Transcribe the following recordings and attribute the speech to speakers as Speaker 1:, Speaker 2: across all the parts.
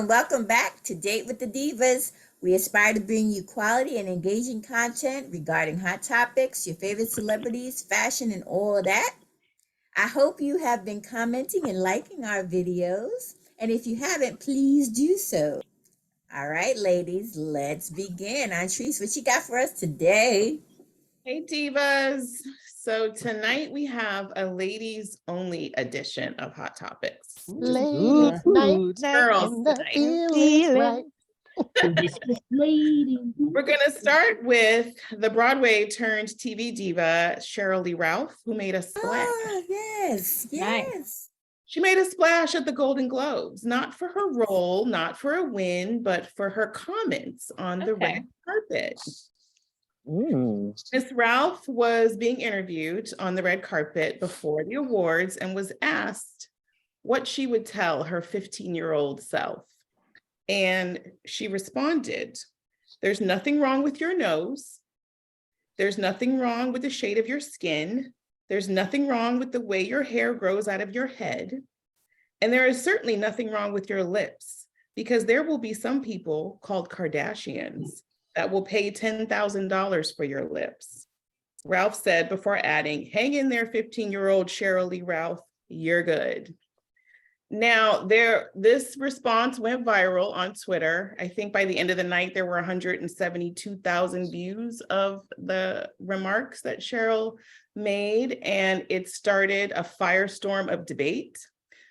Speaker 1: and welcome back to Date with the Divas. We aspire to bring you quality and engaging content regarding hot topics, your favorite celebrities, fashion, and all of that. I hope you have been commenting and liking our videos. And if you haven't, please do so. All right, ladies, let's begin. Antrese, what you got for us today?
Speaker 2: Hey, Divas. So tonight we have a ladies only edition of Hot Topics.
Speaker 3: Ladies night,
Speaker 2: Girls
Speaker 3: and the
Speaker 2: tonight.
Speaker 3: feeling's right.
Speaker 2: We're going to start with the Broadway turned TV diva, Cheryl Lee Ralph, who made a splash.
Speaker 1: Oh, yes.
Speaker 4: Nice.
Speaker 2: She made a splash at the Golden Globes, not for her role, not for a win, but for her comments on the red carpet. Miss Ralph was being interviewed on the red carpet before the awards and was asked what she would tell her 15-year-old self. And she responded, "There's nothing wrong with your nose. There's nothing wrong with the shade of your skin. There's nothing wrong with the way your hair grows out of your head. And there is certainly nothing wrong with your lips, because there will be some people called Kardashians that will pay $10,000 for your lips." Ralph said before adding, "Hang in there, 15-year-old Cheryl Lee Ralph, you're good." Now, this response went viral on Twitter. I think by the end of the night, there were 172,000 views of the remarks that Cheryl made, and it started a firestorm of debate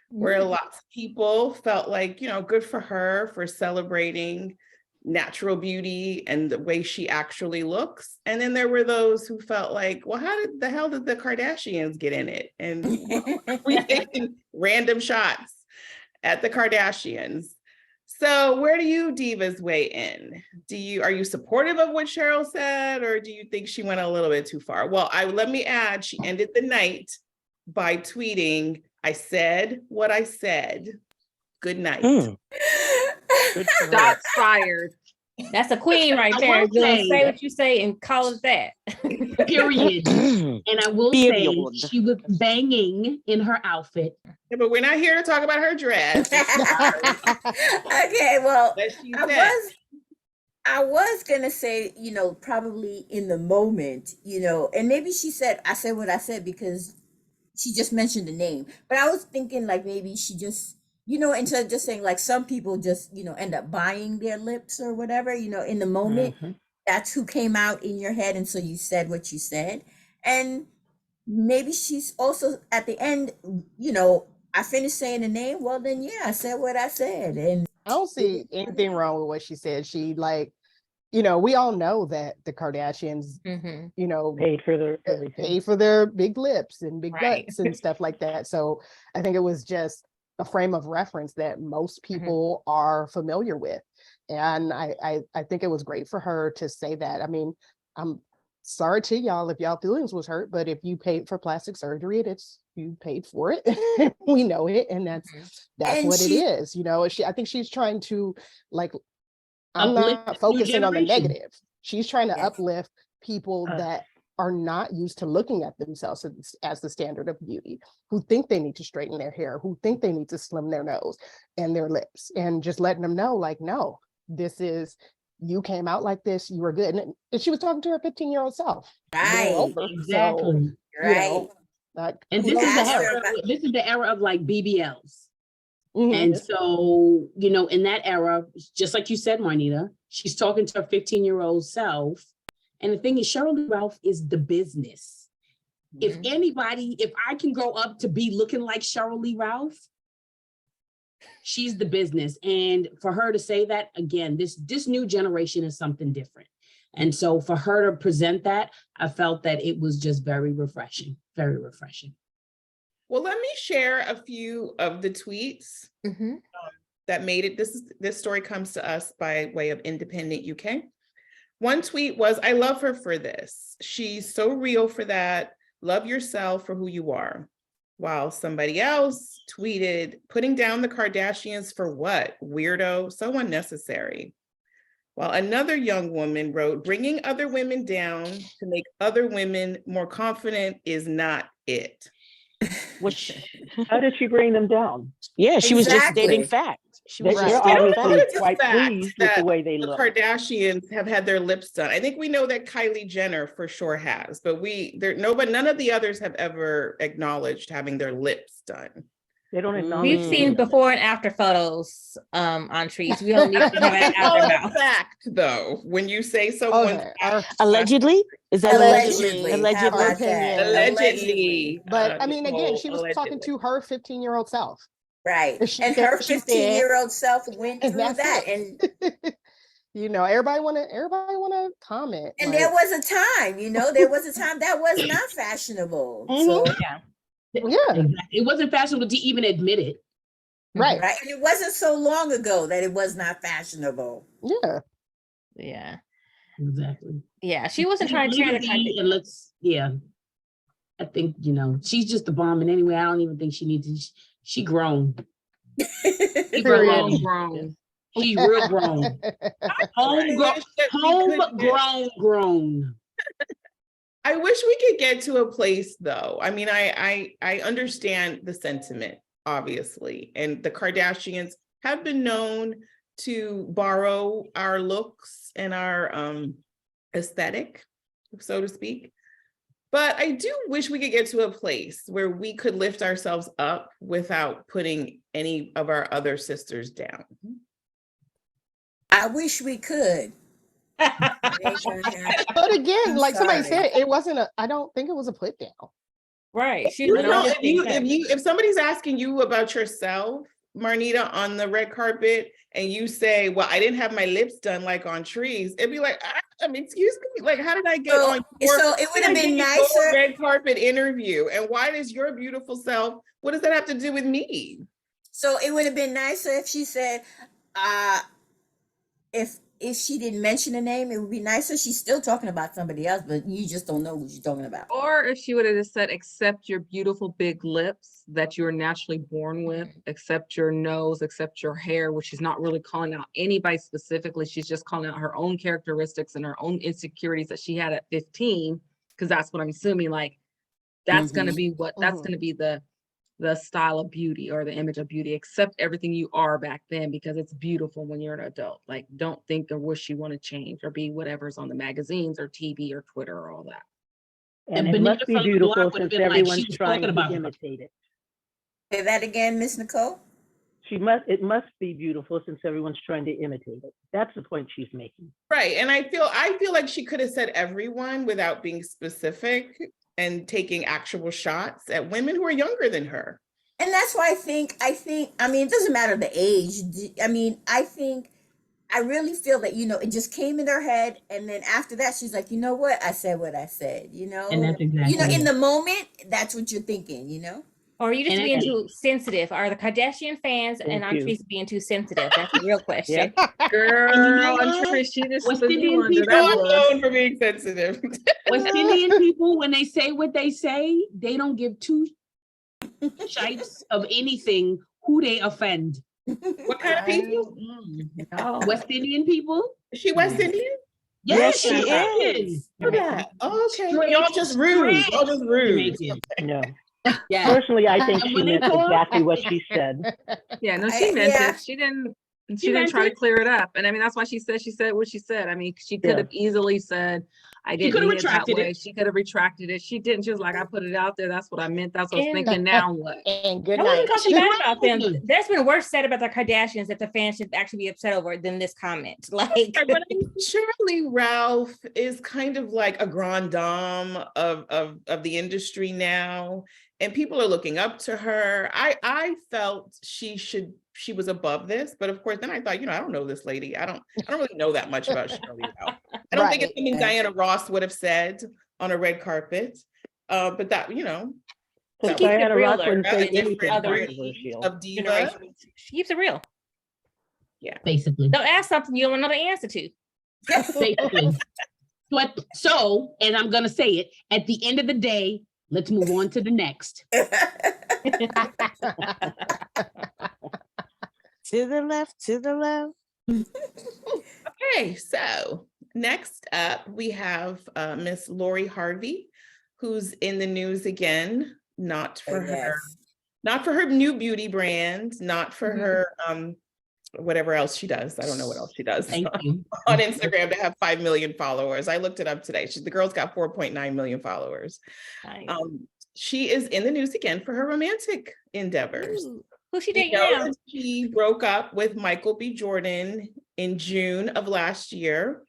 Speaker 2: where lots of people felt like, good for her for celebrating natural beauty and the way she actually looks. And then there were those who felt like, well, how did the hell did the Kardashians get in it? And we taking random shots at the Kardashians. So where do you divas weigh in? Are you supportive of what Cheryl said, or do you think she went a little bit too far? Well, let me add, she ended the night by tweeting, "I said what I said. Good night."
Speaker 4: Shots fired. That's a queen right there. Just say what you say and call it that.
Speaker 5: Period. And I will say she was banging in her outfit.
Speaker 2: Yeah, but we're not here to talk about her dress.
Speaker 1: Okay, well, I was gonna say, probably in the moment, and maybe I said what I said because she just mentioned the name. But I was thinking like maybe she just, instead of just saying like some people just, end up buying their lips or whatever, in the moment, that's who came out in your head. And so you said what you said. And maybe she's also at the end, I finished saying the name. Well, then, yeah, I said what I said. And
Speaker 3: I don't see anything wrong with what she said. She we all know that the Kardashians, paid for their big lips and big butts and stuff like that. So I think it was just a frame of reference that most people are familiar with. And I think it was great for her to say that. I mean, I'm sorry to y'all if y'all feelings was hurt, but if you paid for plastic surgery, you paid for it. We know it, and that's what it is. I think she's trying to I'm not focusing on the negative. She's trying to uplift people that are not used to looking at themselves as the standard of beauty, who think they need to straighten their hair, who think they need to slim their nose and their lips, and just letting them know, no, this is, you came out like this, you were good. And she was talking to her 15-year-old self.
Speaker 1: Right.
Speaker 5: Exactly.
Speaker 3: So,
Speaker 1: right.
Speaker 5: And this is the era of like BBLs. And so, in that era, just like you said, Marnita, she's talking to her 15-year-old self. And the thing is, Cheryl Lee Ralph is the business. If I can grow up to be looking like Cheryl Lee Ralph, she's the business. And for her to say that, again, this new generation is something different. And so for her to present that, I felt that it was just very refreshing, very refreshing.
Speaker 2: Well, let me share a few of the tweets that made it. This story comes to us by way of Independent UK. One tweet was, "I love her for this. She's so real for that. Love yourself for who you are." While somebody else tweeted, "Putting down the Kardashians for what? Weirdo, so unnecessary." While another young woman wrote, "Bringing other women down to make other women more confident is not it."
Speaker 6: How did she bring them down?
Speaker 7: Yeah, she was just stating fact.
Speaker 5: She was
Speaker 3: Right.
Speaker 5: just
Speaker 2: I don't know
Speaker 6: obviously
Speaker 2: if it's a
Speaker 6: quite
Speaker 2: fact
Speaker 6: pleased with the
Speaker 2: that
Speaker 6: way they
Speaker 2: the
Speaker 6: look.
Speaker 2: Kardashians have had their lips done. I think we know that Kylie Jenner for sure has, but none of the others have ever acknowledged having their lips done.
Speaker 6: They don't acknowledge.
Speaker 4: We've
Speaker 6: any
Speaker 4: seen
Speaker 6: of it.
Speaker 4: before and after photos on trees. We don't need to have
Speaker 2: I
Speaker 4: it out
Speaker 2: call
Speaker 4: their
Speaker 2: it a
Speaker 4: mouth.
Speaker 2: fact, though. When you say someone's
Speaker 3: Okay.
Speaker 6: Allegedly? Is that
Speaker 1: Allegedly.
Speaker 6: allegedly?
Speaker 1: How about
Speaker 3: Allegedly.
Speaker 1: that?
Speaker 2: allegedly,
Speaker 3: But I mean, again,
Speaker 2: Nicole,
Speaker 3: she was talking
Speaker 2: allegedly.
Speaker 3: to her 15-year-old self.
Speaker 1: Right.
Speaker 3: She
Speaker 1: And
Speaker 3: said-
Speaker 1: her
Speaker 3: she said-
Speaker 1: 15-year-old self went
Speaker 3: And
Speaker 1: through
Speaker 3: that's
Speaker 1: that.
Speaker 3: it. You know, everybody wanna comment.
Speaker 1: And
Speaker 3: like,
Speaker 1: there was a time, there was a time that was not fashionable. So
Speaker 3: yeah,
Speaker 5: Exactly. It wasn't fashionable to even admit it.
Speaker 3: right.
Speaker 1: right. And it wasn't so long ago that it was not fashionable.
Speaker 3: Yeah.
Speaker 4: Yeah.
Speaker 5: Exactly.
Speaker 4: Yeah. She wasn't trying to tear the country.
Speaker 5: And I think, she's just a bomb. And anyway, I don't even think she needs to, she grown. She
Speaker 3: Period.
Speaker 5: grown. She's real grown. Grown.
Speaker 2: I wish we could get to a place though. I mean, I understand the sentiment, obviously, and the Kardashians have been known to borrow our looks and our aesthetic, so to speak. But I do wish we could get to a place where we could lift ourselves up without putting any of our other sisters down.
Speaker 1: I wish we could.
Speaker 3: But again, like somebody said, I don't think it was a put down.
Speaker 4: Right. She,
Speaker 2: If somebody's asking you about yourself, Marnita, on the red carpet, and you say, well, I didn't have my lips done like on trees, it'd be like, excuse me, like, how did I get on your,
Speaker 1: so it would have been nicer
Speaker 2: red carpet interview? And why does your beautiful self, what does that have to do with me?
Speaker 1: So it would have been nicer if she said, if she didn't mention a name, it would be nicer. She's still talking about somebody else, but you just don't know who she's talking about.
Speaker 7: Or if she would have just said, accept your beautiful big lips that you're naturally born with, accept your nose, accept your hair, which she's not really calling out anybody specifically. She's just calling out her own characteristics and her own insecurities that she had at 15, because that's what I'm assuming, like, that's going to be that's going to be the style of beauty or the image of beauty. Accept everything you are back then, because it's beautiful when you're an adult. Like, don't think or wish you want to change or be whatever's on the magazines or TV or Twitter or all that.
Speaker 6: And it must be beautiful since everyone's trying to imitate it.
Speaker 1: Say that again, Miss Nicole.
Speaker 6: It must be beautiful since everyone's trying to imitate it. That's the point she's making.
Speaker 2: Right. And I feel like she could have said everyone without being specific and taking actual shots at women who are younger than her.
Speaker 1: And that's why I think, it doesn't matter the age. I really feel that, it just came in her head. And then after that, she's like, you know what? I said what I said,
Speaker 5: And that's exactly
Speaker 1: in the moment, that's what you're thinking,
Speaker 4: Or are you just being too sensitive? Are the Kardashian fans and Trish being too sensitive? That's the real question.
Speaker 7: Girl,
Speaker 5: and
Speaker 7: Trish, she just
Speaker 5: West
Speaker 7: put you
Speaker 5: Indian
Speaker 7: under
Speaker 5: people
Speaker 7: that
Speaker 2: I'm
Speaker 7: bus.
Speaker 2: known for being sensitive.
Speaker 5: West Indian people, when they say what they say, they don't give two shites of anything who they offend.
Speaker 2: What kind of people?
Speaker 5: West Indian people?
Speaker 2: Is she West Indian?
Speaker 5: Yes,
Speaker 6: she is.
Speaker 2: Look at that. Oh, okay.
Speaker 5: Straight-
Speaker 2: Y'all just rude. Y'all just rude.
Speaker 6: No.
Speaker 5: Yeah.
Speaker 6: Personally, I think
Speaker 5: And
Speaker 6: she
Speaker 5: when they
Speaker 6: meant
Speaker 5: talk-
Speaker 6: exactly what she said.
Speaker 7: Yeah, no, she meant
Speaker 1: Yeah.
Speaker 7: it. She didn't
Speaker 5: She meant
Speaker 7: try to
Speaker 5: it.
Speaker 7: clear it up. And I mean, that's why she said what she said. I mean, she could have easily said, I didn't
Speaker 5: could have
Speaker 7: mean it that
Speaker 5: retracted
Speaker 7: way.
Speaker 5: it.
Speaker 7: She could have retracted it. She didn't. She was like, I put it out there. That's what I meant. That's what I was
Speaker 4: And-
Speaker 7: thinking. Now what?
Speaker 3: And good
Speaker 4: I
Speaker 3: night.
Speaker 4: wasn't talking bad about them.
Speaker 5: Right.
Speaker 4: There's been worse said about the Kardashians that the fans should actually be upset over than this comment. Like,
Speaker 2: But I mean, Cheryl Lee Ralph is kind of like a grande dame of the industry now, and people are looking up to her. I felt she was above this, but of course, then I thought, I don't know this lady. I don't really know that much about Cheryl Lee Ralph. I don't think it's something Diana Ross would have said on a red carpet, but that
Speaker 6: Because
Speaker 4: keep it
Speaker 6: Diana Ross
Speaker 4: realer.
Speaker 6: wouldn't say
Speaker 2: a different
Speaker 6: anything
Speaker 4: breed
Speaker 6: controversial.
Speaker 2: of diva.
Speaker 4: generation. She keeps it real.
Speaker 5: Basically.
Speaker 4: Don't ask something you don't know the answer to.
Speaker 5: Basically. So, and I'm going to say it, at the end of the day, let's move on to the next.
Speaker 6: To the left, to the left.
Speaker 2: Okay, so next up we have Miss Lori Harvey, who's in the news again, not for her new beauty brand, not for her whatever else she does. I don't know what else she does
Speaker 5: Thank you.
Speaker 2: on Instagram to have 5 million followers. I looked it up today. The girl's got 4.9 million followers.
Speaker 4: Nice.
Speaker 2: She is in the news again for her romantic endeavors.
Speaker 4: Ooh, who's she dating now?
Speaker 2: She broke up with Michael B. Jordan in June of last year,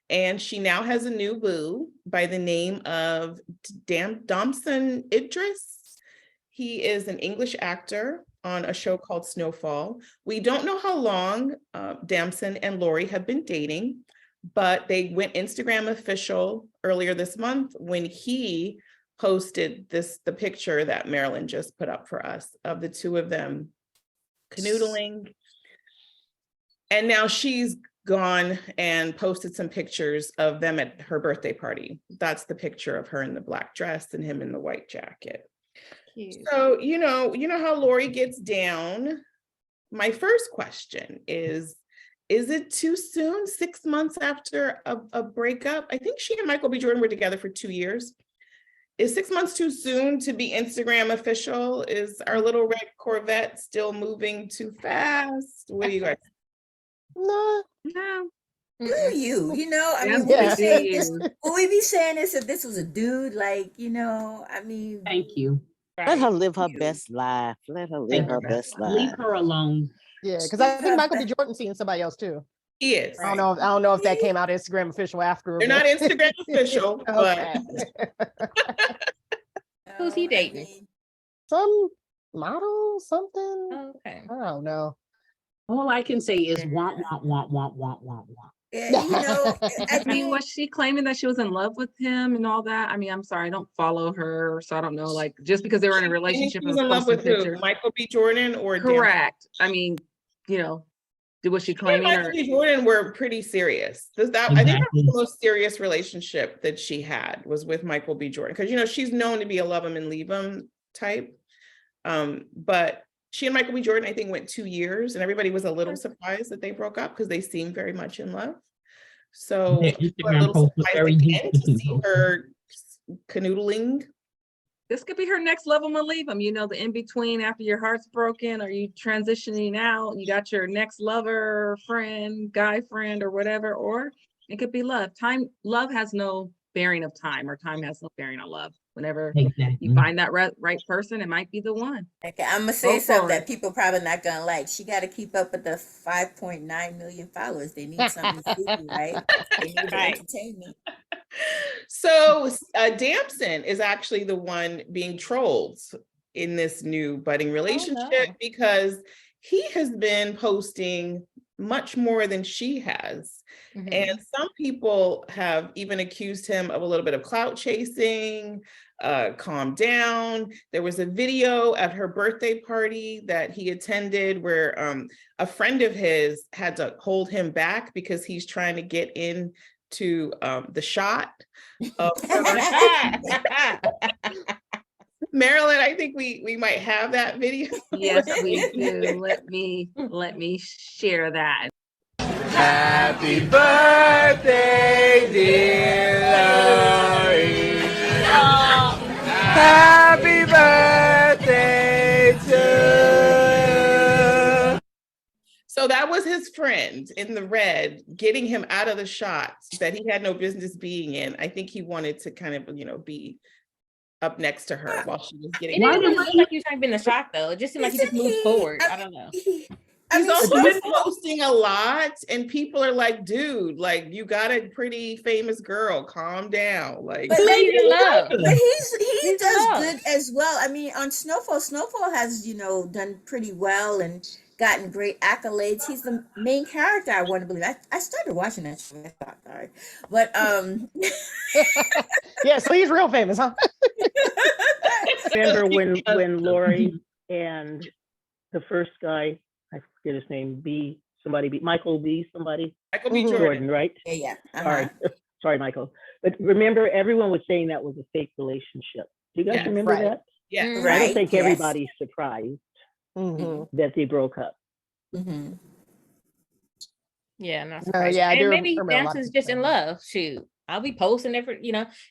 Speaker 2: and she now has a new boo by the name of Damson Idris. He is an English actor on a show called Snowfall. We don't know how long Damson and Lori have been dating, but they went Instagram official earlier this month when he posted the picture that Marilyn just put up for us of the two of them canoodling. And now she's gone and posted some pictures of them at her birthday party. That's the picture of her in the black dress and him in the white jacket.
Speaker 4: Cute.
Speaker 2: So, you know how Lori gets down. My first question is it too soon, 6 months after a breakup? I think she and Michael B. Jordan were together for 2 years. Is 6 months too soon to be Instagram official? Is our little red Corvette still moving too fast? What do you guys?
Speaker 3: No.
Speaker 4: No.
Speaker 1: Do you? I mean,
Speaker 7: Yeah.
Speaker 1: would we be saying this if this was a dude? Like, I mean.
Speaker 5: Thank you.
Speaker 8: Let her live her best life. Let her live
Speaker 5: Thank
Speaker 8: her
Speaker 5: you.
Speaker 8: best
Speaker 5: Leave
Speaker 8: life.
Speaker 5: her alone.
Speaker 3: Yeah, because I think Michael B. Jordan's seeing somebody else too.
Speaker 2: He is.
Speaker 3: I don't know if that came out Instagram official after.
Speaker 2: They're not Instagram official,
Speaker 3: Okay.
Speaker 2: but
Speaker 4: Who's he dating?
Speaker 3: Some model, something.
Speaker 4: Oh, okay.
Speaker 3: I don't know.
Speaker 5: All I can say is want.
Speaker 1: Yeah,
Speaker 7: I mean, was she claiming that she was in love with him and all that? I mean, I'm sorry, I don't follow her, so I don't know. Like, just because they were in a relationship,
Speaker 2: she was in love with who? Michael B. Jordan or
Speaker 7: correct? I mean, was she claiming?
Speaker 2: Michael B. Jordan were pretty serious. I think that was the most serious relationship that she had was with Michael B. Jordan, because she's known to be a love him and leave him type. But she and Michael B. Jordan, I think, went 2 years, and everybody was a little surprised that they broke up because they seemed very much in love. So we're a little surprised again to see her canoodling.
Speaker 7: This could be her next level and leave him. The in between after your heart's broken, or you transitioning out, you got your next lover, friend, guy friend, or whatever, or it could be love. Love has no bearing of time, or time has no bearing on love. Whenever you find that right person, it might be the one.
Speaker 1: Okay, I'm gonna say something that people probably not gonna like. She got to keep up with the 5.9 million followers. They need something to see, right? They need entertainment.
Speaker 2: So Damson is actually the one being trolled in this new budding relationship because he has been posting much more than she has. Mm-hmm. And some people have even accused him of a little bit of clout chasing. Calm down. There was a video at her birthday party that he attended where a friend of his had to hold him back because he's trying to get into the shot of Marilyn, I think we might have that video.
Speaker 7: Yes, we do. Let me share that.
Speaker 9: Happy birthday, dear Lori. Happy birthday to.
Speaker 2: So that was his friend in the red getting him out of the shots that he had no business being in. I think he wanted to kind of, be up next to her while she was getting.
Speaker 4: It didn't look like he was trying to be in the shot though. It just seemed like he just moved forward. I don't know.
Speaker 2: He's also been posting a lot, and people are like, "Dude, like you got a pretty famous girl. Calm down." Like,
Speaker 1: but he's in love. But he does good as well. I mean, on Snowfall has done pretty well and gotten great accolades. He's the main character. I want to believe. I started watching that show. I thought, sorry, but
Speaker 3: yeah. So he's real famous, huh?
Speaker 6: Remember when Lori and the first guy, I forget his name, Michael B. Jordan, right?
Speaker 1: Yeah.
Speaker 6: Sorry, Michael. But remember, everyone was saying that was a fake relationship. Do you guys remember that?
Speaker 2: Yeah,
Speaker 6: right. I don't think everybody's surprised that they broke up.
Speaker 4: Yeah, not
Speaker 3: I do
Speaker 4: maybe
Speaker 3: remember
Speaker 4: Damson's just in love. Shoot. I'll be posting every,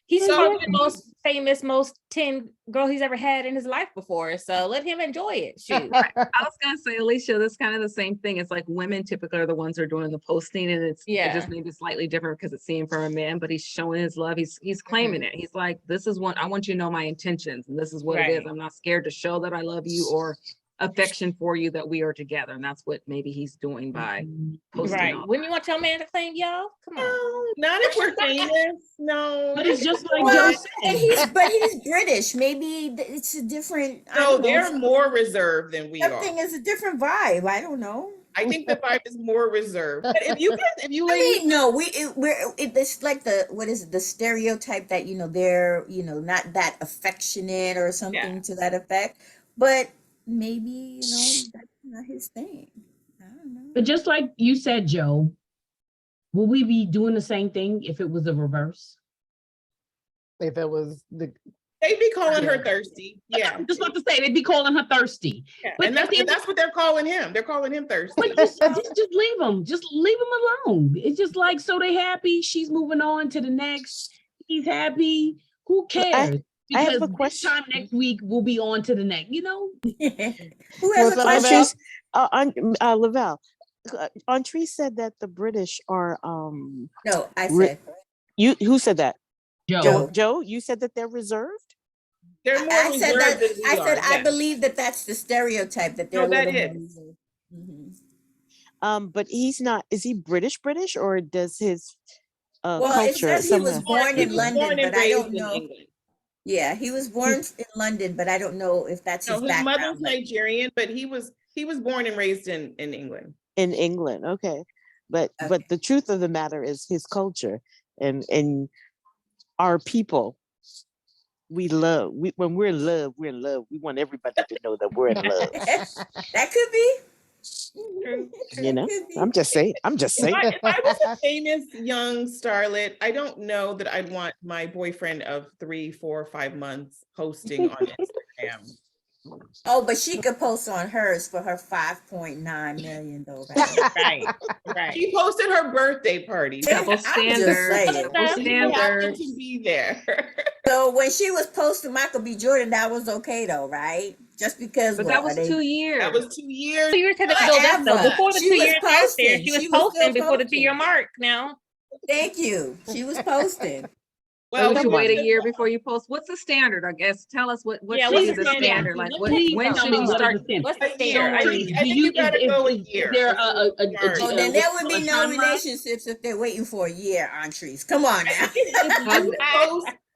Speaker 4: he's
Speaker 2: So-
Speaker 4: probably the most famous, most 10 girl he's ever had in his life before. So let him enjoy it. Shoot.
Speaker 7: I was gonna say, Alicia, that's kind of the same thing. It's like women typically are the ones who are doing the posting, and it just maybe slightly different because it's seen from a man, but he's showing his love. He's claiming it. He's like, this is what I want you to know, my intentions, and this is what it is. I'm not scared to show that I love you or affection for you, that we are together. And that's what maybe he's doing by posting.
Speaker 4: Wouldn't you want your man to claim y'all? Come on.
Speaker 2: No, not if we're famous. No.
Speaker 5: But it's just like Joe said.
Speaker 1: But he's British. Maybe it's a different.
Speaker 2: No, they're more reserved than we are.
Speaker 1: Something is a different vibe. I don't know.
Speaker 2: I think the vibe is more reserved. But if you
Speaker 1: it's like the stereotype that they're not that affectionate or something to that effect. But maybe that's not his thing. I don't know.
Speaker 5: But just like you said, Joe, will we be doing the same thing if it was the reverse?
Speaker 3: If it was
Speaker 2: they'd be calling her thirsty. Yeah.
Speaker 5: I'm just about to say they'd be calling her thirsty.
Speaker 2: Yeah.
Speaker 5: But
Speaker 2: and that's what they're calling him. They're calling him thirsty.
Speaker 5: But just leave them. Just leave them alone. It's just like, so they happy. She's moving on to the next. He's happy. Who cares?
Speaker 8: I have
Speaker 5: Because
Speaker 8: a
Speaker 5: this
Speaker 8: question.
Speaker 5: time next week we'll be on to the next.
Speaker 1: Who has a question?
Speaker 8: Lavelle, Antri said that the British are
Speaker 1: No, I said
Speaker 8: who said that?
Speaker 5: Joe.
Speaker 8: You said that they're reserved?
Speaker 2: They're more
Speaker 1: I said
Speaker 2: reserved
Speaker 1: that.
Speaker 2: than we
Speaker 1: I said
Speaker 2: are,
Speaker 1: I
Speaker 2: yes.
Speaker 1: believe that's the stereotype that they're
Speaker 2: No,
Speaker 1: a
Speaker 2: that
Speaker 1: little
Speaker 2: is.
Speaker 1: more reserved.
Speaker 8: But he's not. Is he British, or does his
Speaker 1: Well, it
Speaker 8: culture
Speaker 1: says he was born in London, but I don't know.
Speaker 2: England.
Speaker 1: Yeah, he was born in London, but I don't know if that's
Speaker 2: No,
Speaker 1: his
Speaker 2: his
Speaker 1: background.
Speaker 2: mother's Nigerian, but he was born and raised in England.
Speaker 8: in England? Okay, but the truth of the matter is his culture and our people. When we're in love, we're in love. We want everybody to know that we're in love.
Speaker 1: That could be.
Speaker 8: I'm just saying.
Speaker 2: If I was a famous young starlet, I don't know that I'd want my boyfriend of 3, 4, 5 months posting on Instagram.
Speaker 1: Oh, but she could post on hers for her 5.9 million though.
Speaker 2: Right. She posted her birthday party.
Speaker 7: Double standard. Double standard.
Speaker 2: To be there.
Speaker 1: So when she was posting Michael B. Jordan, that was okay though, right? Just because.
Speaker 7: But that was 2 years.
Speaker 2: That was 2 years.
Speaker 4: 2 years had to build up though. Before the 2 years out there, she was
Speaker 1: She was
Speaker 4: posting
Speaker 1: still
Speaker 4: before the
Speaker 1: posting.
Speaker 4: 2-year mark now.
Speaker 1: Thank you. She was posting.
Speaker 7: Well, you wait a year before you post. What's the standard? I guess tell us what is the standard? Like when should you start?
Speaker 4: What's the
Speaker 2: A year.
Speaker 4: standard?
Speaker 2: I think you gotta go a year.
Speaker 1: Oh, then there would be no relationships if they're waiting for a year, Antris. Come on now.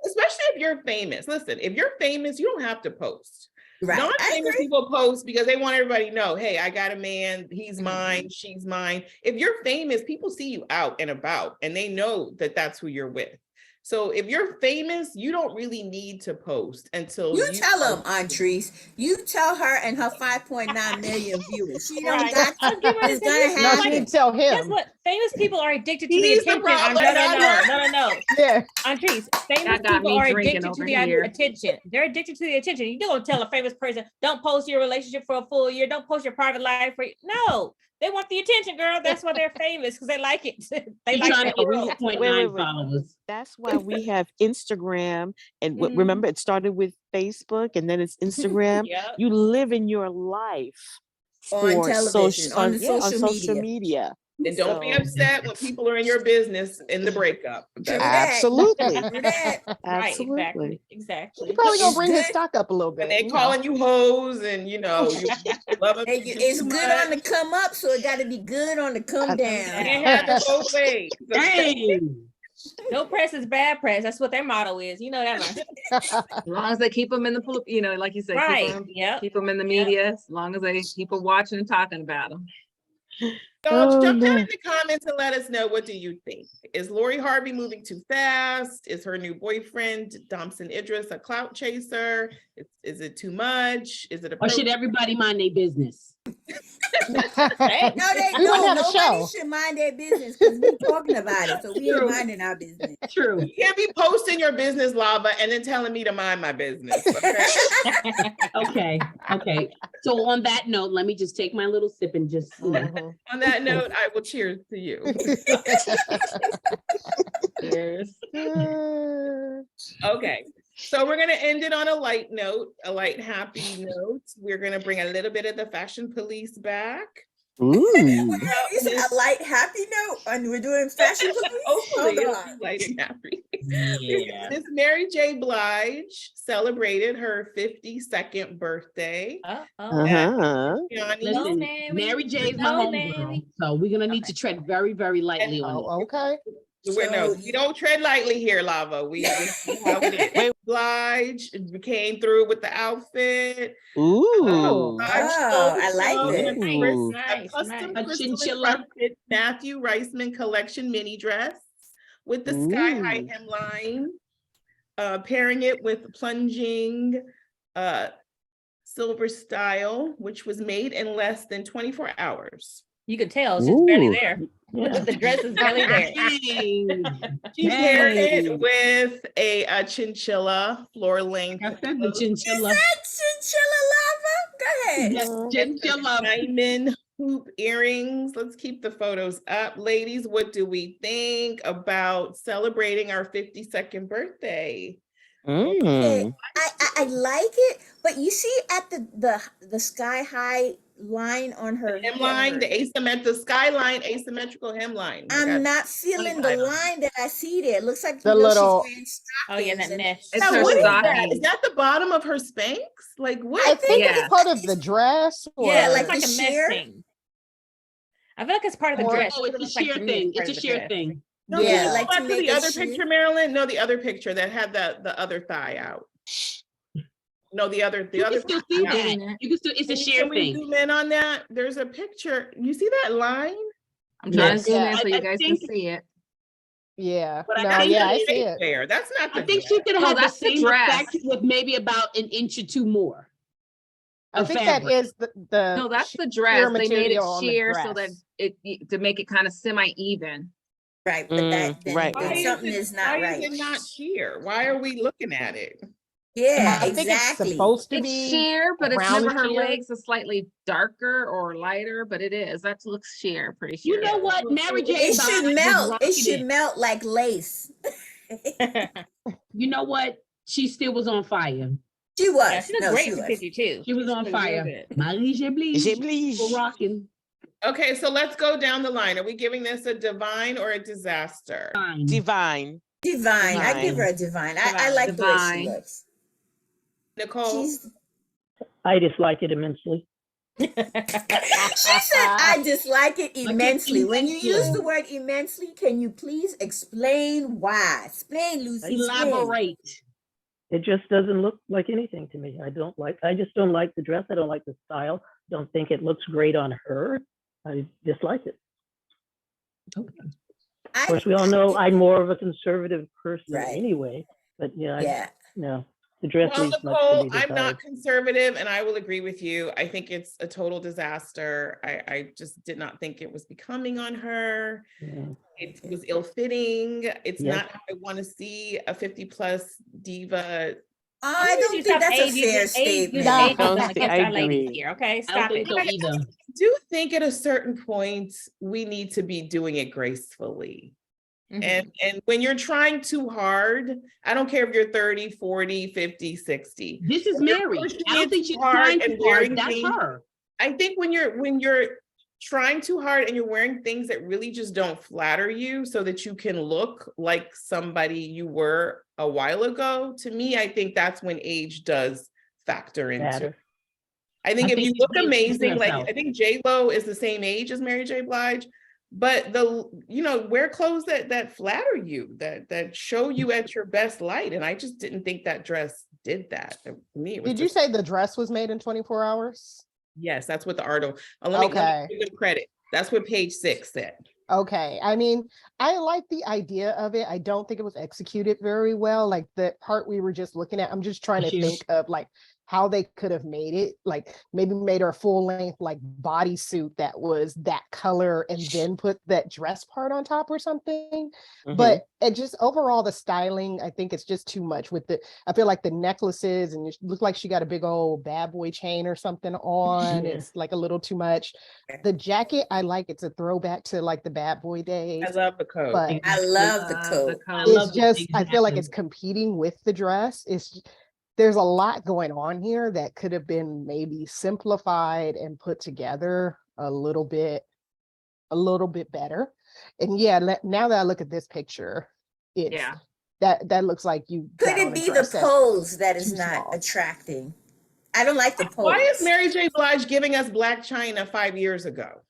Speaker 2: Especially if you're famous. Listen, if you're famous, you don't have to post.
Speaker 1: Right.
Speaker 2: Non-famous people post because they want everybody to know, hey, I got a man, he's mine, she's mine. If you're famous, people see you out and about and they know that that's who you're with. So if you're famous, you don't really need to post until
Speaker 1: you tell them, Antris. You tell her and her 5.9 million viewers. She don't got it's gonna
Speaker 3: No,
Speaker 1: happen.
Speaker 3: she didn't tell him.
Speaker 4: Guess what? Famous people are addicted to the
Speaker 2: He's the
Speaker 4: attention.
Speaker 2: problem.
Speaker 4: No.
Speaker 3: Yeah.
Speaker 4: Antris, famous
Speaker 7: That got
Speaker 4: people
Speaker 7: me
Speaker 4: are
Speaker 7: drinking
Speaker 4: addicted to
Speaker 7: over
Speaker 4: the
Speaker 7: here.
Speaker 4: attention. They're addicted to the attention. You don't tell a famous person, don't post your relationship for a full year. Don't post your private life. No, they want the attention, girl. That's why they're famous, because they like it. They like
Speaker 5: Trying
Speaker 4: that
Speaker 5: to get
Speaker 4: world.
Speaker 5: 2.9 followers.
Speaker 8: That's why we have Instagram, and remember, it started with Facebook, and then it's Instagram.
Speaker 4: Yep.
Speaker 8: You live in your life
Speaker 1: On
Speaker 8: for
Speaker 1: television, on the
Speaker 8: on
Speaker 1: social
Speaker 8: social
Speaker 1: media.
Speaker 8: media.
Speaker 2: And don't be
Speaker 8: So-
Speaker 2: upset when people are in your business in the breakup.
Speaker 1: True
Speaker 8: Absolutely.
Speaker 1: True that.
Speaker 4: Right,
Speaker 8: Absolutely.
Speaker 4: exactly.
Speaker 3: He probably gonna bring his
Speaker 1: Good.
Speaker 3: stock up a little
Speaker 2: And
Speaker 3: bit.
Speaker 2: they
Speaker 3: you know.
Speaker 2: calling you hoes and you love them.
Speaker 1: It's good on the come up, so it got to be good on the come down.
Speaker 2: Can't have it both ways.
Speaker 5: Dang.
Speaker 4: No press is bad press. That's what their motto is. You know that one.
Speaker 7: As long as they keep them in the, like you said,
Speaker 4: Right. Yep.
Speaker 7: keep them in the media. As long as they keep them watching and talking about them.
Speaker 2: So jump down in the comments and let us know, what do you think? Is Lori Harvey moving too fast? Is her new boyfriend, Damson Idris, a clout chaser? Is it too much? Is it
Speaker 5: Or should everybody mind their business?
Speaker 1: No, nobody should mind their business because we're talking about it. So we ain't minding our business.
Speaker 5: True.
Speaker 2: You can't be posting your business, Lava, and then telling me to mind my business. Okay?
Speaker 5: Okay. So on that note, let me just take my little sip and just,
Speaker 2: On that note, I will cheers to you.
Speaker 5: Yes.
Speaker 2: Okay. So we're going to end it on a light note, a light, happy note. We're going to bring a little bit of the fashion police back.
Speaker 8: Ooh.
Speaker 1: Is it a light, happy note? And we're doing fashion police?
Speaker 2: Hopefully
Speaker 1: Hold
Speaker 2: it'll
Speaker 1: on.
Speaker 2: be light and happy.
Speaker 5: Yeah.
Speaker 2: Miss Mary J. Blige celebrated her 52nd birthday.
Speaker 8: Uh-huh.
Speaker 5: Listen, Mary J is my homegirl, so we're gonna need to tread very, very lightly on it.
Speaker 3: Okay.
Speaker 2: No, we don't tread lightly here, Lava. We how it is. Blige came through with the outfit.
Speaker 8: Ooh.
Speaker 1: I like
Speaker 2: it.
Speaker 8: Ooh.
Speaker 4: Nice,
Speaker 2: Custom
Speaker 4: nice.
Speaker 2: crystal
Speaker 5: Chinchilla.
Speaker 2: encrusted Matthew Reisman collection mini dress with the sky high
Speaker 8: Ooh.
Speaker 2: hemline, pairing it with plunging silver style, which was made in less than 24 hours.
Speaker 4: You could tell she's barely
Speaker 8: Ooh.
Speaker 4: there.
Speaker 6: Yeah.
Speaker 4: The dress is barely there.
Speaker 2: She paired it with a chinchilla floor length.
Speaker 5: I said the chinchilla.
Speaker 1: Chinchilla Lava. Go ahead.
Speaker 5: Yes, chinchilla.
Speaker 2: Diamond hoop earrings. Let's keep the photos up. Ladies, what do we think about celebrating our 52nd birthday?
Speaker 1: Okay. I like it, but you see at the sky high line on her
Speaker 2: Hemline, the skyline asymmetrical hemline.
Speaker 1: I'm not feeling the line that I see there. It looks like
Speaker 3: The little-
Speaker 1: she's wearing
Speaker 4: Oh yeah, that
Speaker 1: stockings and-
Speaker 4: mesh.
Speaker 7: It's
Speaker 2: Now,
Speaker 7: her
Speaker 2: what is that?
Speaker 7: stocking.
Speaker 2: Is that the bottom of her Spanx? Like what?
Speaker 3: I think
Speaker 7: Yeah.
Speaker 3: it's part of the dress.
Speaker 1: Yeah,
Speaker 3: or-
Speaker 1: like
Speaker 4: It's like
Speaker 1: the
Speaker 4: a
Speaker 1: sheer?
Speaker 4: mesh thing. I feel like it's part of the
Speaker 3: Or-
Speaker 4: dress.
Speaker 5: Oh,
Speaker 4: It
Speaker 5: it's
Speaker 4: looks
Speaker 5: a
Speaker 4: like
Speaker 5: sheer
Speaker 4: to me
Speaker 5: thing.
Speaker 4: part
Speaker 5: It's a
Speaker 4: of the
Speaker 5: sheer
Speaker 4: dress.
Speaker 5: thing.
Speaker 2: No,
Speaker 1: Yeah,
Speaker 2: can you
Speaker 1: like
Speaker 2: go
Speaker 1: to
Speaker 2: back
Speaker 1: make
Speaker 2: the
Speaker 1: it
Speaker 2: other
Speaker 1: sheer.
Speaker 2: picture, Marilyn. No, the other picture that had the other thigh out. No, the other
Speaker 5: You
Speaker 2: thigh
Speaker 5: can still see
Speaker 2: out.
Speaker 5: that. You can still, it's a sheer
Speaker 2: Can we
Speaker 5: thing.
Speaker 2: zoom in on that? There's a picture. You see that line?
Speaker 7: I'm trying
Speaker 5: Yes.
Speaker 7: to zoom in
Speaker 3: Yeah.
Speaker 7: so you
Speaker 5: I
Speaker 7: guys can
Speaker 5: think-
Speaker 7: see it.
Speaker 3: Yeah.
Speaker 5: But I
Speaker 3: No,
Speaker 5: think
Speaker 3: yeah, I
Speaker 5: it's
Speaker 3: see it.
Speaker 2: There. That's not the
Speaker 5: I think
Speaker 2: dress.
Speaker 5: she could
Speaker 7: No,
Speaker 5: have the
Speaker 7: that's the
Speaker 5: same
Speaker 7: dress.
Speaker 5: effect with maybe about an inch or two more.
Speaker 3: I
Speaker 5: of
Speaker 3: think that
Speaker 5: fabric.
Speaker 3: is the
Speaker 7: No, that's the
Speaker 3: sheer
Speaker 7: dress. They made it
Speaker 3: material on the
Speaker 7: sheer so that
Speaker 3: dress.
Speaker 7: to make it kind of semi-even.
Speaker 1: Right, but that then,
Speaker 8: right,
Speaker 1: then
Speaker 8: right.
Speaker 1: something is not
Speaker 2: Why
Speaker 1: right.
Speaker 2: is it not sheer? Why are we looking at it?
Speaker 1: Yeah,
Speaker 3: I think it's
Speaker 1: exactly.
Speaker 3: supposed to
Speaker 7: It's
Speaker 3: be
Speaker 7: sheer, but it's
Speaker 3: round
Speaker 7: never her
Speaker 3: sheer.
Speaker 7: legs are slightly darker or lighter, but it is. That looks sheer, pretty sure.
Speaker 5: You know what? Mary J.
Speaker 1: It
Speaker 5: Blige
Speaker 1: should
Speaker 5: was
Speaker 1: melt. It
Speaker 5: rocking
Speaker 1: should melt like lace.
Speaker 5: You know what? She still was on fire.
Speaker 1: She was.
Speaker 4: Yeah, she looked
Speaker 1: No,
Speaker 4: great
Speaker 1: she
Speaker 4: for
Speaker 1: was.
Speaker 4: 52.
Speaker 5: She was on
Speaker 4: looked real
Speaker 5: fire.
Speaker 4: good.
Speaker 5: Marie J. Blige
Speaker 8: J. Blige.
Speaker 5: was rocking.
Speaker 2: Okay, so let's go down the line. Are we giving this a divine or a disaster?
Speaker 5: Fine.
Speaker 8: Divine.
Speaker 1: Divine. I give her a divine. I like the way she
Speaker 7: Divine.
Speaker 1: looks.
Speaker 2: Nicole?
Speaker 1: She's.
Speaker 6: I dislike it immensely.
Speaker 1: She said, "I dislike it immensely." When you use the word immensely, can you please explain why? Explain, Lucy. explain.
Speaker 5: Elaborate.
Speaker 6: It just doesn't look like anything to me. I just don't like the dress. I don't like the style. Don't think it looks great on her. I dislike it. Of course, we all know I'm more of a conservative person
Speaker 1: Right.
Speaker 6: anyway, but
Speaker 1: Yeah.
Speaker 6: no, the dress
Speaker 2: Well,
Speaker 6: leaves much to
Speaker 2: Nicole,
Speaker 6: be
Speaker 2: I'm
Speaker 6: desired.
Speaker 2: not conservative and I will agree with you. I think it's a total disaster. I just did not think it was becoming on her.
Speaker 6: Yeah.
Speaker 2: It was ill-fitting. It's
Speaker 6: Yes.
Speaker 2: not how I want to see a 50-plus diva.
Speaker 1: I don't think that's a fair statement.
Speaker 8: I
Speaker 4: Against our
Speaker 8: agree.
Speaker 4: ladies here, okay?
Speaker 5: I don't
Speaker 4: Stop
Speaker 5: think
Speaker 4: it.
Speaker 5: so either.
Speaker 2: I do think at a certain point, we need to be doing it gracefully. And when you're trying too hard, I don't care if you're 30, 40, 50, 60.
Speaker 5: This is
Speaker 2: When you're
Speaker 5: Mary.
Speaker 2: pushing
Speaker 5: I don't
Speaker 2: it
Speaker 5: think
Speaker 2: too
Speaker 5: she's
Speaker 2: hard
Speaker 5: trying
Speaker 2: and
Speaker 5: too hard.
Speaker 2: wearing
Speaker 5: That's
Speaker 2: things-
Speaker 5: her.
Speaker 2: I think when you're trying too hard and you're wearing things that really just don't flatter you so that you can look like somebody you were a while ago, to me, I think that's when age does factor into it.
Speaker 6: Matter.
Speaker 2: I think
Speaker 5: I
Speaker 2: if
Speaker 5: think
Speaker 2: you
Speaker 5: she's
Speaker 2: look
Speaker 5: being true to
Speaker 2: amazing, like
Speaker 5: herself.
Speaker 2: I think J-Lo is the same age as Mary J. Blige, but wear clothes that flatter you, that show you at your best light. And I just didn't think that dress did that. To me, it was
Speaker 3: Did you
Speaker 2: just-
Speaker 3: say the dress was made in 24 hours?
Speaker 2: Yes, that's what the article. Let me give them credit. That's what page 6 said.
Speaker 3: Okay. I mean, I like the idea of it. I don't think it was executed very well. Like the part we were just looking at, I'm just trying to
Speaker 5: She's-
Speaker 3: think of like how they could have made it, like maybe made her a full length like bodysuit that was that color and then put that dress part on top or something. But it just overall the styling, I think it's just too much with the, I feel like the necklaces and it looked like she got a big old bad boy chain or something on.
Speaker 6: Yeah.
Speaker 3: It's like a little too much. The jacket, I like, it's a throwback to like the bad boy days.
Speaker 2: I love the coat.
Speaker 3: But
Speaker 1: I love the coat.
Speaker 3: it's just, I feel like it's competing with the dress. There's a lot going on here that could have been maybe simplified and put together a little bit better. And yeah, now that I look at this picture, it's that looks like you
Speaker 1: Could
Speaker 3: got on
Speaker 1: it
Speaker 3: a
Speaker 1: be the
Speaker 3: dress that
Speaker 1: pose that is
Speaker 3: too
Speaker 1: not
Speaker 3: small.
Speaker 1: attracting? I don't like the pose.
Speaker 2: Why is Mary J. Blige giving us Black China 5 years ago?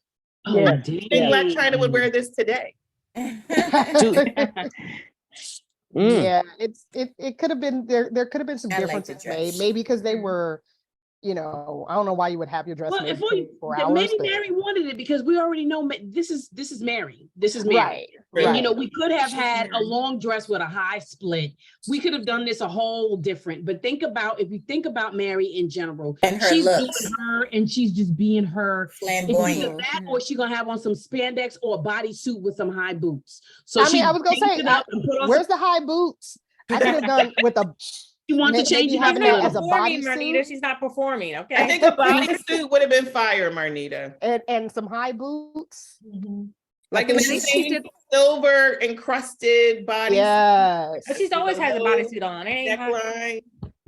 Speaker 6: Yeah.
Speaker 2: Do you think Black China would wear this today?
Speaker 3: Yeah, it could have been there could have been some
Speaker 1: I like the
Speaker 3: differences made,
Speaker 1: dress.
Speaker 3: maybe because they were, I don't know why you would have your dress
Speaker 5: Well,
Speaker 3: made
Speaker 5: if we,
Speaker 3: 24 hours,
Speaker 5: maybe
Speaker 3: but
Speaker 5: Mary wanted it because we already know this is Mary. This is Mary.
Speaker 3: right,
Speaker 5: And we could have had a long dress with a high split. We could have done this a whole different. But if you think about Mary in general,
Speaker 1: And her
Speaker 5: she's
Speaker 1: looks.
Speaker 5: doing her and she's just being her. It's either
Speaker 1: Flamboyant.
Speaker 5: that or she's gonna have on some spandex or a bodysuit with some high boots. So
Speaker 3: I mean, I was gonna
Speaker 5: changed
Speaker 3: say,
Speaker 5: it up and put on
Speaker 3: where's the high boots? I could have gone with a
Speaker 5: you want to change
Speaker 3: maybe
Speaker 5: it up
Speaker 3: having
Speaker 5: a
Speaker 3: that
Speaker 5: little.
Speaker 3: as a
Speaker 4: Performing,
Speaker 3: bodysuit.
Speaker 4: Marnita. She's not performing. Okay.
Speaker 2: I think a bodysuit would have been fire, Marnita.
Speaker 3: and some high boots.
Speaker 2: Like in the
Speaker 7: think she
Speaker 2: same silver encrusted body.
Speaker 3: Yes.
Speaker 4: But she's always has a bodysuit on. It ain't hot.
Speaker 2: Neckline.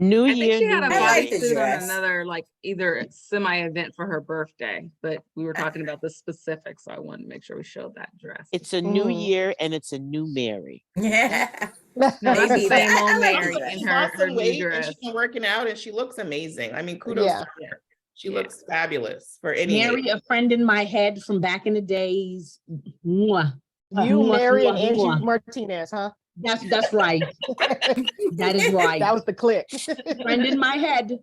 Speaker 8: New
Speaker 7: I
Speaker 8: year,
Speaker 7: think she had a
Speaker 8: new
Speaker 1: I
Speaker 8: me.
Speaker 1: like the
Speaker 7: bodysuit on
Speaker 1: dress.
Speaker 7: another, like either semi-event for her birthday, but we were talking about the specifics, so I wanted to make sure we showed that dress.
Speaker 8: It's a new
Speaker 3: Mm.
Speaker 8: year and it's a new Mary.
Speaker 1: Yeah.
Speaker 7: No, that's the
Speaker 1: Maybe, but
Speaker 7: same
Speaker 1: I
Speaker 7: old
Speaker 1: like the
Speaker 7: Mary
Speaker 1: dress.
Speaker 7: in
Speaker 2: She
Speaker 7: her,
Speaker 2: lost
Speaker 7: her
Speaker 2: some
Speaker 7: new
Speaker 2: weight and
Speaker 7: dress.
Speaker 2: she's been working out and she looks amazing. I mean, kudos
Speaker 3: Yeah.
Speaker 2: to her. She
Speaker 7: Yeah.
Speaker 2: looks fabulous for any
Speaker 5: Mary,
Speaker 2: age.
Speaker 5: a friend in my head from back in the days. Mwah.
Speaker 3: You,
Speaker 5: Mwah,
Speaker 3: Mary, and
Speaker 5: mwah,
Speaker 3: Angie
Speaker 5: mwah.
Speaker 3: Martinez, huh?
Speaker 5: That's right. That is right.
Speaker 3: That was the click.
Speaker 5: Friend in my head.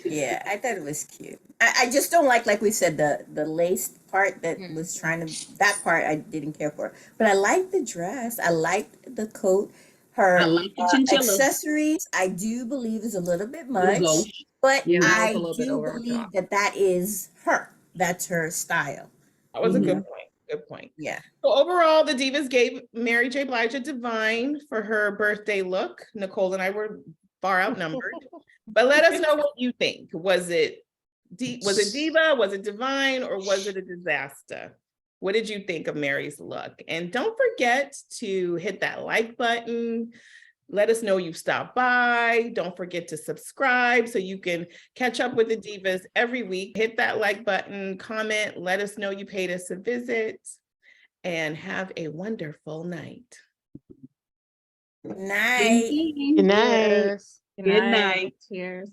Speaker 1: Yeah, I thought it was cute. I just don't like we said, the lace part that was trying to, that part I didn't care for. But I like the dress. I liked the coat. Her
Speaker 5: I like the chinchilla.
Speaker 1: accessories, I do believe is a little bit
Speaker 5: Little
Speaker 1: much.
Speaker 5: gauche.
Speaker 1: But
Speaker 7: Yeah, that was
Speaker 1: I
Speaker 7: a little bit
Speaker 1: do
Speaker 7: over the
Speaker 1: believe
Speaker 7: top.
Speaker 1: that is her. That's her style.
Speaker 2: That was a good
Speaker 1: Mhm.
Speaker 2: point. Good point.
Speaker 1: Yeah.
Speaker 2: So overall, the Divas gave Mary J. Blige a divine for her birthday look. Nicole and I were far outnumbered. But let us know what you think. Was it diva? Was it divine? Or was it a disaster? What did you think of Mary's look? And don't forget to hit that like button. Let us know you stopped by. Don't forget to subscribe so you can catch up with the Divas every week. Hit that like button, comment, let us know you paid us a visit, and have a wonderful night.
Speaker 1: Night.
Speaker 8: Good night.
Speaker 3: Yes.
Speaker 5: Good night.
Speaker 7: Cheers.